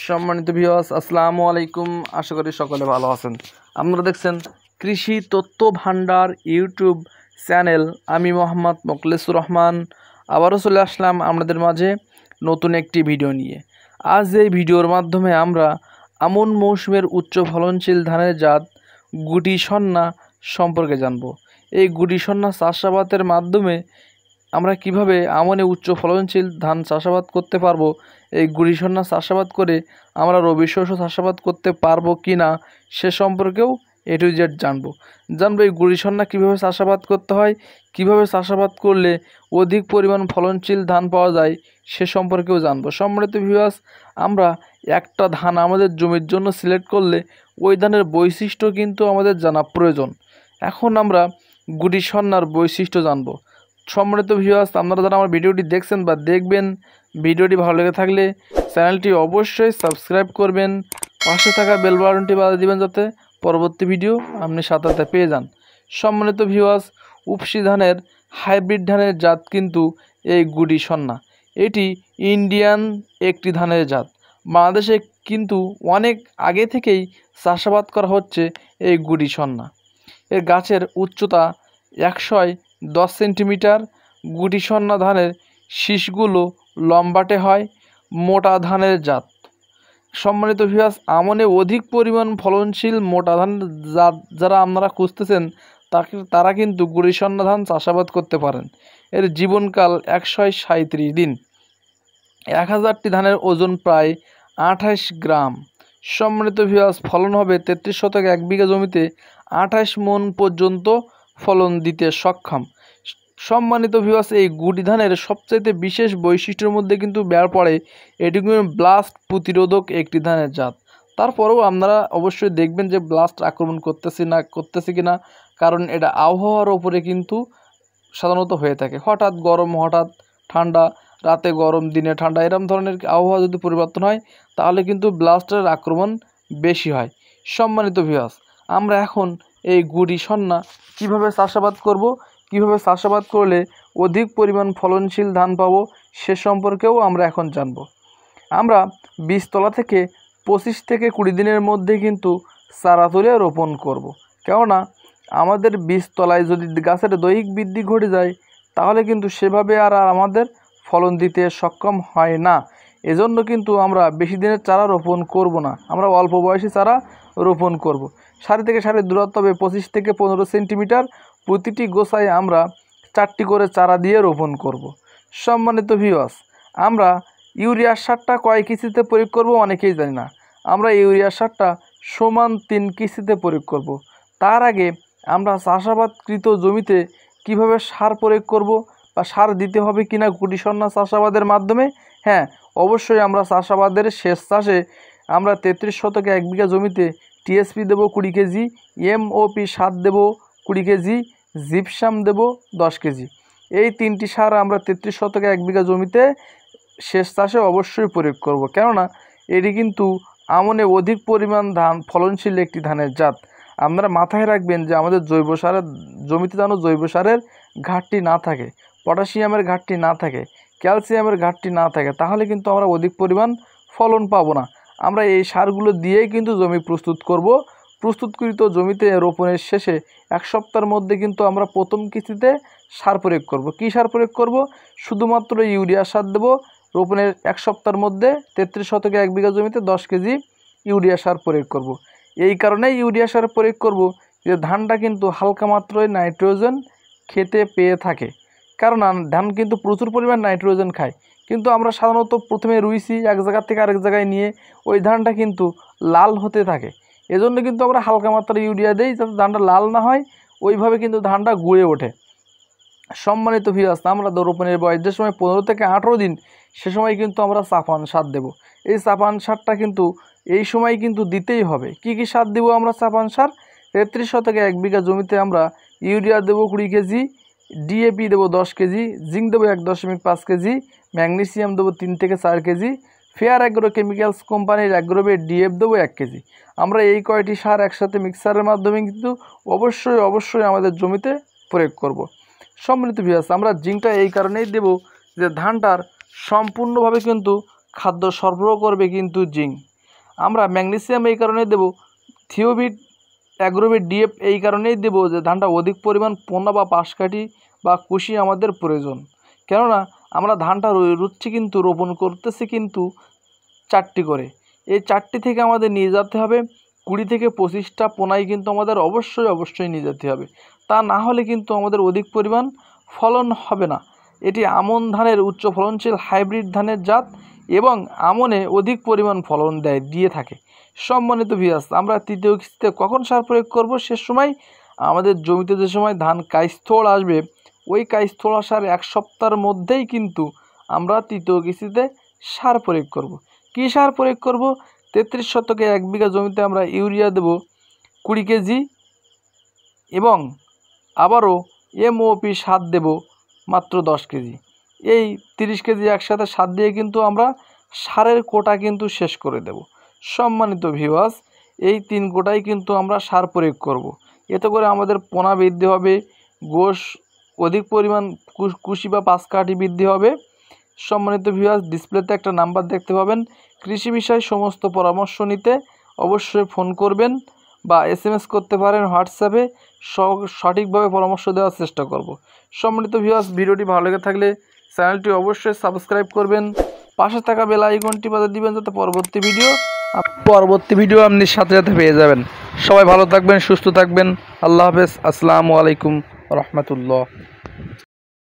সম্মানিত ভিউয়ার্স, আসসালামু আলাইকুম। আশা করি সকলে ভালো আছেন। আপনারা দেখছেন কৃষি তথ্য ভান্ডার ইউটিউব চ্যানেল। আমি মোহাম্মদ মোখলেসুর রহমান আবারও চলে আসলাম আপনাদের মাঝে নতুন একটি ভিডিও নিয়ে। আজ এই ভিডিওর মাধ্যমে আমরা আমন মৌসুমের উচ্চ ফলনশীল ধানের জাত গুটি সন্না সম্পর্কে জানব। এই গুটি সন্না চাষাবাদের মাধ্যমে আমরা কিভাবে আমনে উচ্চ ফলনশীল ধান চাষাবাদ করতে পারবো, এই গুটি সন্না চাষাবাদ করে আমরা রবি শস্য চাষাবাদ করতে পারবো কি না সে সম্পর্কেও এ টু জেড জানবো। এই গুটি সন্না কীভাবে চাষাবাদ করতে হয়, কিভাবে চাষাবাদ করলে অধিক পরিমাণ ফলনশীল ধান পাওয়া যায় সে সম্পর্কেও জানবো। সম্মানিত ভিউয়ার্স, আমরা একটা ধান আমাদের জমির জন্য সিলেক্ট করলে ওই ধানের বৈশিষ্ট্য কিন্তু আমাদের জানা প্রয়োজন। এখন আমরা গুটি সন্নার বৈশিষ্ট্য জানবো। সম্মানিত ভিউয়ার্স, আপনারা যারা আমার ভিডিওটি দেখছেন বা দেখবেন, ভিডিওটি ভালো লেগে থাকলে চ্যানেলটি অবশ্যই সাবস্ক্রাইব করবেন, পাশে থাকা বেল বাটনটি বাজিয়ে দিবেন যাতে পরবর্তী ভিডিও আপনি সাথে সাথে পেয়ে যান। সম্মানিত ভিউয়ার্স, উপসি ধানের হাইব্রিড ধানের জাত কিন্তু এই গুটি সন্না। এটি ইন্ডিয়ান একটি ধানের জাত। বাংলাদেশে কিন্তু অনেক আগে থেকেই চাষাবাদ করা হচ্ছে এই গুটি সন্না। এর গাছের উচ্চতা 110 সেন্টিমিটার। গুটি সন্না ধানের শীষগুলো লম্বাটে হয়, মোটা ধানের জাত। সম্মানিত ভিউয়ার্স, আমনে অধিক পরিমাণ ফলনশীল মোটা ধান জাত যারা আপনারা খুঁজতেছেন তারা কিন্তু গুটি সন্না ধান চাষাবাদ করতে পারেন। এর জীবনকাল 137 দিন। 1000টি ধানের ওজন প্রায় 28 গ্রাম। সম্মানিত ভিউয়ার্স, ফলন হবে 33 শতক 1 বিঘা জমিতে 28 মণ পর্যন্ত ফলন দিতে সক্ষম। সম্মানিত ভিউয়ার্স, এই গুটি ধানের সবচাইতে বিশেষ বৈশিষ্ট্যের মধ্যে কিন্তু বের পড়ে এটি ব্লাস্ট প্রতিরোধক একটি ধানের জাত। তারপরেও আপনারা অবশ্যই দেখবেন যে ব্লাস্ট আক্রমণ করতেছে কিনা, কারণ এটা আবহাওয়ার ওপরে কিন্তু সাধারণত হয়ে থাকে। হঠাৎ গরম, হঠাৎ ঠান্ডা, রাতে গরম দিনে ঠান্ডা, এরকম ধরনের আবহাওয়া যদি পরিবর্তন হয় তাহলে কিন্তু ব্লাস্টের আক্রমণ বেশি হয়। সম্মানিত ভিউয়ার্স, আমরা এখন এই গুটি সন্না কীভাবে চাষাবাদ করব, কিভাবে চাষাবাদ করলে অধিক পরিমাণ ফলনশীল ধান পাবো সে সম্পর্কেও আমরা এখন জানব। আমরা বীজতলা থেকে 25 থেকে 20 দিনের মধ্যে কিন্তু চারা তুলে রোপণ করব। কেননা আমাদের বীজতলায় যদি গাছের দৈহিক বৃদ্ধি ঘটে যায় তাহলে কিন্তু সেভাবে আর আমাদের ফলন দিতে সক্ষম হয় না। এজন্য কিন্তু আমরা বেশি দিনের চারা রোপণ করব না, আমরা অল্প বয়সী চারা রোপণ করব। সারি থেকে সারির দূরত্ব হবে 25 থেকে 15 সেন্টিমিটার। প্রতিটি গোছায় আমরা 4টি করে চারা দিয়ে রোপণ করব। সম্মানিত ভিউয়ার্স, আমরা ইউরিয়া সারটা কয় কিস্তিতে প্রয়োগ করব অনেকেই জানি না। আমরা ইউরিয়া সারটা সমান 3 কিস্তিতে প্রয়োগ করব। তার আগে আমরা চাষাবাদকৃত জমিতে কিভাবে সার প্রয়োগ করব বা সার দিতে হবে কিনা গুটি সন্না চাষাবাদের মাধ্যমে, হ্যাঁ অবশ্যই আমরা চাষাবাদের শেষ চাষে আমরা 33 শতকে 1 বিঘা জমিতে টিএসপি দেবো 20 কেজি, এমওপি 7 দেবো 20 কেজি, জিপসাম দেবো 10 কেজি। এই 3টি সার আমরা 33 শতকে 1 বিঘা জমিতে শেষ চাষে অবশ্যই প্রয়োগ করব। কেননা এটি কিন্তু আমনে অধিক পরিমাণ ধান ফলনশীল একটি ধানের জাত। আপনারা মাথায় রাখবেন যে আমাদের জৈব সারের জমিতে যেন জৈব সারের ঘাটতি না থাকে, পটাশিয়ামের ঘাটতি না থাকে, ক্যালসিয়ামের ঘাটতি না থাকে, তাহলে কিন্তু আমরা অধিক পরিমাণ ফলন পাবো না। আমরা এই সারগুলো দিয়েই কিন্তু জমি প্রস্তুত করব। প্রস্তুতকৃত জমিতে রোপণের শেষে 1 সপ্তাহের মধ্যে কিন্তু আমরা প্রথম কিস্তিতে সার প্রয়োগ করব। কী সার প্রয়োগ করব? শুধুমাত্র ইউরিয়া সার দেবো। রোপণের 1 সপ্তাহের মধ্যে 33 শতকে 1 বিঘা জমিতে 10 কেজি ইউরিয়া সার প্রয়োগ করব। এই কারণেই ইউরিয়া সার প্রয়োগ করব যে ধানটা কিন্তু হালকা মাত্রায় নাইট্রোজেন খেতে পেয়ে থাকে। কারণ ধান কিন্তু প্রচুর পরিমাণ নাইট্রোজেন খায়, কিন্তু আমরা সাধারণত প্রথমে রুইছি এক জায়গা থেকে আরেক জায়গায় নিয়ে ওই ধানটা কিন্তু লাল হতে থাকে। এজন্য কিন্তু আমরা হালকা মাত্রায় ইউরিয়া দিই যাতে ধানটা লাল না হয়, ওইভাবে কিন্তু ধানটা গড়ে ওঠে। সম্মানিত ভিউয়ার্স, আমরা রোপণের বয়স যে সময় 15 থেকে 18 দিন সে সময় কিন্তু আমরা চাপান সার দেব। এই চাপান সারটা কিন্তু এই সময় কিন্তু দিতেই হবে। কি কি সার দেবো আমরা? চাপান সার 33 শতকে 1 বিঘা জমিতে আমরা ইউরিয়া দেবো 20 কেজি, ডিএপি দেবো 10 কেজি, জিঙ্ক দেবো 1.5 কেজি, ম্যাগনেসিয়াম দেবো 3 থেকে 4 কেজি, ফেয়ার অ্যাগ্রো কেমিক্যালস কোম্পানির অ্যাগ্রোভেট ডিএফ দেবো 1 কেজি। আমরা এই কয়টি সার একসাথে মিক্সারের মাধ্যমে কিন্তু অবশ্যই আমাদের জমিতে প্রয়োগ করব। সম্মানিত ভিউয়ার্স, আমরা জিঙ্কটা এই কারণেই দেব যে ধানটার সম্পূর্ণভাবে কিন্তু খাদ্য সরবরাহ করবে কিন্তু জিঙ্ক। আমরা ম্যাগনেসিয়াম এই কারণেই দেব, থিওবিট, অ্যাগ্রোবিট, ডিএফ এই কারণেই দেব যে ধানটা অধিক পরিমাণ পোনা বা পাশকাঠি বা কুশি আমাদের প্রয়োজন। কেননা আমরা ধানটা রুচ্ছি কিন্তু রোপণ করতেছি কিন্তু 4টি করে। এই 4টি থেকে আমাদের নিয়ে যেতে হবে 20 থেকে 25টা পোনাই কিন্তু আমাদের অবশ্যই নিয়ে যেতে হবে। তা না হলে কিন্তু আমাদের অধিক পরিমাণ ফলন হবে না। এটি আমন ধানের উচ্চ ফলনশীল হাইব্রিড ধানের জাত এবং আমনে অধিক পরিমাণ ফলন দিয়ে থাকে। সম্মানিত ভিউয়ার্স, আমরা তৃতীয় কিস্তিতে কখন সার প্রয়োগ করব? সে সময় আমাদের জমিতে যে সময় ধান কাইস্থল আসবে, ওই কাইস্থল আসার 1 সপ্তাহের মধ্যেই কিন্তু আমরা তৃতীয় কিস্তিতে সার প্রয়োগ করব। কী সার প্রয়োগ করব? 33 শতকে 1 বিঘা জমিতে আমরা ইউরিয়া দেব 20 কেজি এবং আবারও এমওপি সার দেব মাত্র 10 কেজি। এই 30 কেজি একসাথে সার দিয়ে কিন্তু আমরা সারের কোটা কিন্তু শেষ করে দেব। সম্মানিত ভিউয়ার্স, এই 3 কোটাই কিন্তু আমরা সার প্রয়োগ করব। এতে করে আমাদের পোনা বৃদ্ধি হবে, গোশ অধিক পরিমাণ কুশি বা পাশকাঠি বৃদ্ধি হবে। সম্মানিত ভিউয়ার্স, ডিসপ্লেতে একটা নাম্বার দেখতে পাবেন। কৃষি বিষয়ে সমস্ত পরামর্শ নিতে অবশ্যই ফোন করবেন বা SMS করতে পারেন হোয়াটসঅ্যাপে, সঠিকভাবে পরামর্শ দেওয়ার চেষ্টা করব। সম্মানিত ভিউয়ার্স, ভিডিওটি ভালো লেগে থাকলে চ্যানেলটি অবশ্যই সাবস্ক্রাইব করবেন, পাশে থাকা বেল আইকনটি বাজিয়ে দিবেন যাতে পরবর্তী ভিডিও আপনি সাথে পেয়ে যাবেন। সবাই ভালো থাকবেন, সুস্থ থাকবেন। আল্লাহ হাফেজ। আসসালামু আলাইকুম রহমতুল্লাহ।